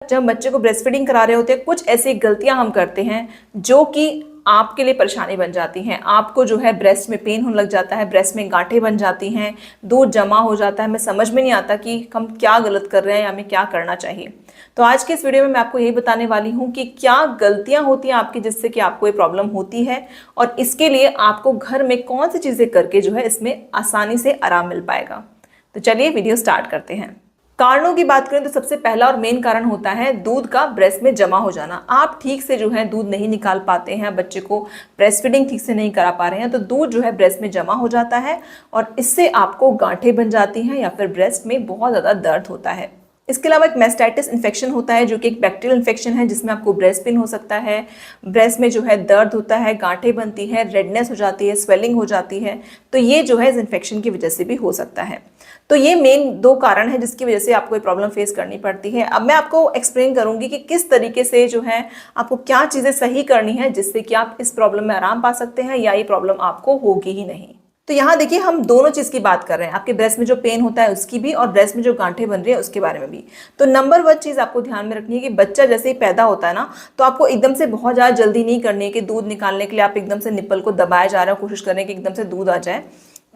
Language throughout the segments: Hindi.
जब बच्चे को ब्रेस्ट फीडिंग करा रहे होते हैं कुछ ऐसी गलतियां हम करते हैं जो कि आपके लिए परेशानी बन जाती हैं। आपको जो है ब्रेस्ट में पेन होने लग जाता है, ब्रेस्ट में गांठें बन जाती हैं, दूध जमा हो जाता है। हमें समझ में नहीं आता कि हम क्या गलत कर रहे हैं या हमें क्या करना चाहिए। तो आज के इस वीडियो में मैं आपको यही बताने वाली हूँ कि क्या गलतियाँ होती हैं आपकी जिससे कि आपको ये प्रॉब्लम होती है और इसके लिए आपको घर में कौन सी चीज़ें करके जो है इसमें आसानी से आराम मिल पाएगा। तो चलिए वीडियो स्टार्ट करते हैं। कारणों की बात करें तो सबसे पहला और मेन कारण होता है दूध का ब्रेस्ट में जमा हो जाना। आप ठीक से जो है दूध नहीं निकाल पाते हैं, बच्चे को ब्रेस्ट फीडिंग ठीक से नहीं करा पा रहे हैं, तो दूध जो है ब्रेस्ट में जमा हो जाता है और इससे आपको गांठें बन जाती हैं या फिर ब्रेस्ट में बहुत ज़्यादा दर्द होता है। इसके अलावा एक मैस्टाइटिस इन्फेक्शन होता है जो कि एक बैक्टीरियल इन्फेक्शन है जिसमें आपको ब्रेस्ट पेन हो सकता है, ब्रेस्ट में जो है दर्द होता है, गांठें बनती है, रेडनेस हो जाती है, स्वेलिंग हो जाती है। तो ये जो है इस इन्फेक्शन की वजह से भी हो सकता है। तो ये मेन दो कारण है जिसकी वजह से आपको ये प्रॉब्लम फेस करनी पड़ती है। अब मैं आपको एक्सप्लेन करूंगी कि किस तरीके से जो है आपको क्या चीज़ें सही करनी है जिससे कि आप इस प्रॉब्लम में आराम पा सकते हैं या ये प्रॉब्लम आपको होगी ही नहीं। तो यहाँ देखिए हम दोनों चीज़ की बात कर रहे हैं, आपके ब्रेस्ट में जो पेन होता है उसकी भी और ब्रेस्ट में जो गांठें बन रही है उसके बारे में भी। तो नंबर 1 चीज़ आपको ध्यान में रखनी है कि बच्चा जैसे ही पैदा होता है ना, तो आपको एकदम से बहुत ज़्यादा जल्दी नहीं करनी है कि दूध निकालने के लिए आप एकदम से निप्पल को दबाया जा रहे हो, कोशिश करें कि एकदम से दूध आ जाए।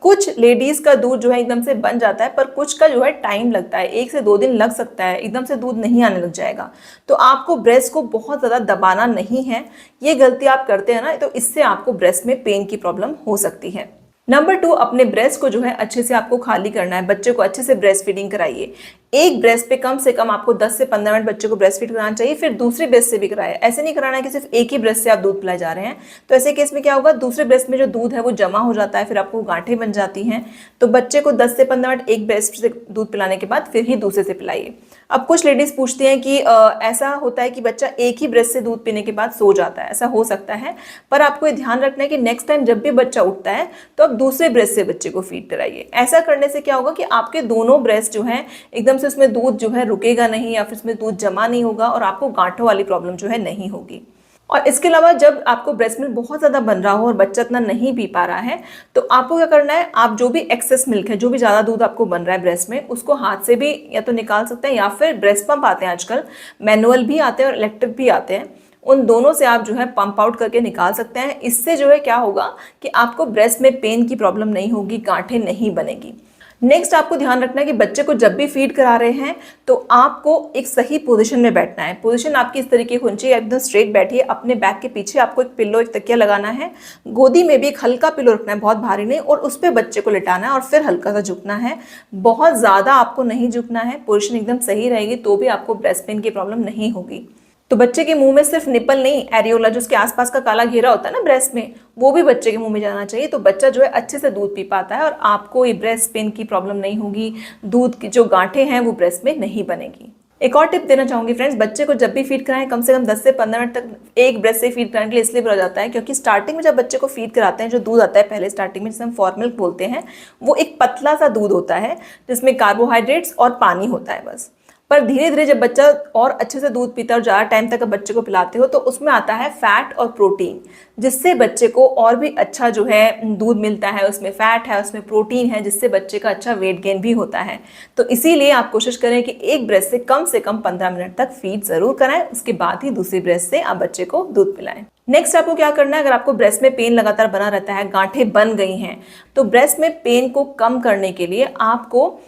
कुछ लेडीज का दूध जो है एकदम से बन जाता है, पर कुछ का जो है टाइम लगता है, 1 से 2 दिन लग सकता है, एकदम से दूध नहीं आने लग जाएगा। तो आपको ब्रेस्ट को बहुत ज़्यादा दबाना नहीं है। ये गलती आप करते हैं ना, तो इससे आपको ब्रेस्ट में पेन की प्रॉब्लम हो सकती है। नंबर 2, अपने ब्रेस्ट को जो है अच्छे से आपको खाली करना है। बच्चे को अच्छे से ब्रेस्ट फीडिंग कराइए। एक ब्रेस्ट पे कम से कम आपको 10 से 15 मिनट बच्चे को ब्रेस्ट फीड कराना चाहिए, फिर दूसरे ब्रेस्ट से भी कराएं। ऐसे नहीं कराना है कि सिर्फ एक ही ब्रेस्ट से आप दूध पिलाए जा रहे हैं। तो ऐसे केस में क्या होगा, दूसरे ब्रेस्ट में जो दूध है वो जमा हो जाता है, फिर आपको गांठें बन जाती हैं। तो बच्चे को 10 से 15 मिनट एक ब्रेस्ट से दूध पिलाने के बाद फिर ही दूसरे से पिलाइए। अब कुछ लेडीज पूछती हैं कि ऐसा होता है कि बच्चा एक ही ब्रेस्ट से दूध पीने के बाद सो जाता है। ऐसा हो सकता है, पर आपको ये ध्यान रखना है कि नेक्स्ट टाइम जब भी बच्चा उठता है तो आप दूसरे ब्रेस्ट से बच्चे को फीड कराइए। ऐसा करने से क्या होगा कि आपके दोनों ब्रेस्ट जो है एकदम से उसमें दूध जो है रुकेगा नहीं या फिर उसमें दूध जमा नहीं होगा और आपको गांठों वाली प्रॉब्लम जो है नहीं होगी। और इसके अलावा जब आपको ब्रेस्ट मिल्क बहुत ज़्यादा बन रहा हो और बच्चा इतना नहीं पी पा रहा है, तो आपको क्या करना है, आप जो भी एक्सेस मिल्क है, जो भी ज़्यादा दूध आपको बन रहा है ब्रेस्ट में, उसको हाथ से भी या तो निकाल सकते हैं या फिर ब्रेस्ट पंप आते हैं आजकल, मैनुअल भी आते हैं और इलेक्ट्रिक भी आते हैं, उन दोनों से आप जो है पंप आउट करके निकाल सकते हैं। इससे जो है क्या होगा कि आपको ब्रेस्ट में पेन की प्रॉब्लम नहीं होगी, गांठें नहीं बनेगी। नेक्स्ट आपको ध्यान रखना है कि बच्चे को जब भी फीड करा रहे हैं तो आपको एक सही पोजीशन में बैठना है। पोजीशन आपकी इस तरीके की होनी चाहिए, एकदम स्ट्रेट बैठिए। अपने बैक के पीछे आपको एक पिल्लो, एक तकिया लगाना है। गोदी में भी एक हल्का पिल्लो रखना है, बहुत भारी नहीं, और उस पर बच्चे को लिटाना है और फिर हल्का सा झुकना है। बहुत ज़्यादा आपको नहीं झुकना है, पोजीशन एकदम सही रहेगी तो भी आपको ब्रेस्ट पेन की प्रॉब्लम नहीं होगी। तो बच्चे के मुंह में सिर्फ निपल नहीं, एरियोला जो उसके आसपास का काला घेरा होता है ना ब्रेस्ट में, वो भी बच्चे के मुंह में जाना चाहिए। तो बच्चा जो है अच्छे से दूध पी पाता है और आपको ये ब्रेस्ट पेन की प्रॉब्लम नहीं होगी, दूध की जो गांठें हैं वो ब्रेस्ट में नहीं बनेगी। एक और टिप देना चाहूंगी फ्रेंड्स, बच्चे को जब भी फीड कराएं कम से कम 10 से 15 मिनट तक एक ब्रेस्ट से फीड कराने के लिए इसलिए बोला जाता है क्योंकि स्टार्टिंग में जब बच्चे को फीड कराते हैं जो दूध आता है पहले स्टार्टिंग में, जिसे हम फॉर्म मिल्क बोलते हैं, वो एक पतला सा दूध होता है जिसमें कार्बोहाइड्रेट्स और पानी होता है बस। पर धीरे धीरे जब बच्चा और अच्छे से दूध पीता है और ज़्यादा टाइम तक बच्चे को पिलाते हो तो उसमें आता है फैट और प्रोटीन, जिससे बच्चे को और भी अच्छा जो है दूध मिलता है। उसमें फैट है, उसमें प्रोटीन है, जिससे बच्चे का अच्छा वेट गेन भी होता है। तो इसीलिए आप कोशिश करें कि एक ब्रेस्ट से कम 15 मिनट तक फीड जरूर कराएं, उसके बाद ही दूसरी ब्रेस्ट से आप बच्चे को दूध पिलाएं। नेक्स्ट आपको क्या करना है, अगर आपको ब्रेस्ट में पेन लगातार बना रहता है, गांठें बन गई हैं, तो ब्रेस्ट में पेन को कम करने के लिए आपको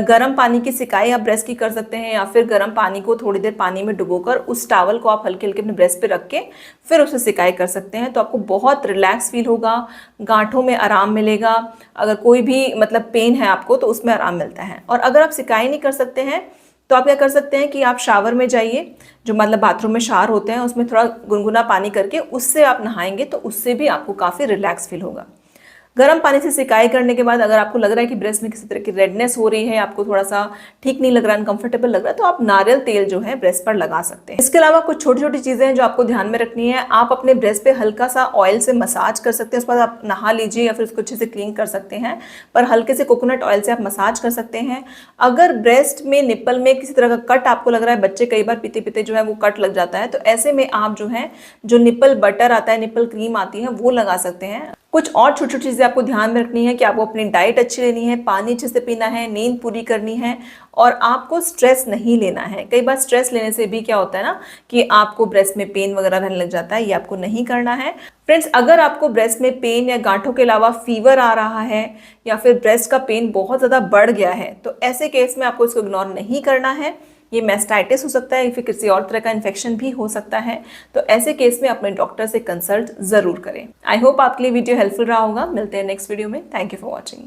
गर्म पानी की सिकाई आप ब्रेस्ट की कर सकते हैं या फिर गर्म पानी को थोड़ी देर पानी में डुबोकर उस टॉवल को आप हल्के हल्के अपने ब्रेस्ट पे रख के फिर उसे सिकाई कर सकते हैं। तो आपको बहुत रिलैक्स फील होगा, गांठों में आराम मिलेगा। अगर कोई भी मतलब पेन है आपको तो उसमें आराम मिलता है। और अगर आप सिकाई नहीं कर सकते हैं तो आप क्या कर सकते हैं कि आप शावर में जाइए, जो मतलब बाथरूम में शावर होते हैं उसमें थोड़ा गुनगुना पानी करके उससे आप नहाएंगे तो उससे भी आपको काफ़ी रिलैक्स फील होगा। गर्म पानी से सिकाई करने के बाद अगर आपको लग रहा है कि ब्रेस्ट में किसी तरह की रेडनेस हो रही है, आपको थोड़ा सा ठीक नहीं लग रहा है, अनकंफर्टेबल लग रहा है, तो आप नारियल तेल जो है ब्रेस्ट पर लगा सकते हैं। इसके अलावा कुछ छोटी छोटी चीज़ें हैं जो आपको ध्यान में रखनी है। आप अपने ब्रेस्ट पे हल्का सा ऑयल से मसाज कर सकते हैं, उसके बाद आप नहा लीजिए या फिर उसको अच्छे से क्लीन कर सकते हैं, पर हल्के से कोकोनट ऑयल से आप मसाज कर सकते हैं। अगर ब्रेस्ट में निप्पल में किसी तरह का कट आपको लग रहा है, बच्चे कई बार पीते पीते जो है वो कट लग जाता है, तो ऐसे में आप जो है जो निप्पल बटर आता है, निप्पल क्रीम आती है, वो लगा सकते हैं। कुछ और छोटी छोटी चीज़ें आपको ध्यान में रखनी है कि आपको अपनी डाइट अच्छी लेनी है, पानी अच्छे से पीना है, नींद पूरी करनी है और आपको स्ट्रेस नहीं लेना है। कई बार स्ट्रेस लेने से भी क्या होता है ना कि आपको ब्रेस्ट में पेन वगैरह रहने लग जाता है, ये आपको नहीं करना है। फ्रेंड्स, अगर आपको ब्रेस्ट में पेन या गांठों के अलावा फीवर आ रहा है या फिर ब्रेस्ट का पेन बहुत ज़्यादा बढ़ गया है, तो ऐसे केस में आपको इसको इग्नोर नहीं करना है। ये मैस्टाइटिस हो सकता है या फिर किसी और तरह का इन्फेक्शन भी हो सकता है, तो ऐसे केस में अपने डॉक्टर से कंसल्ट जरूर करें। आई होप आपके लिए वीडियो हेल्पफुल रहा होगा। मिलते हैं नेक्स्ट वीडियो में। Thank you for watching.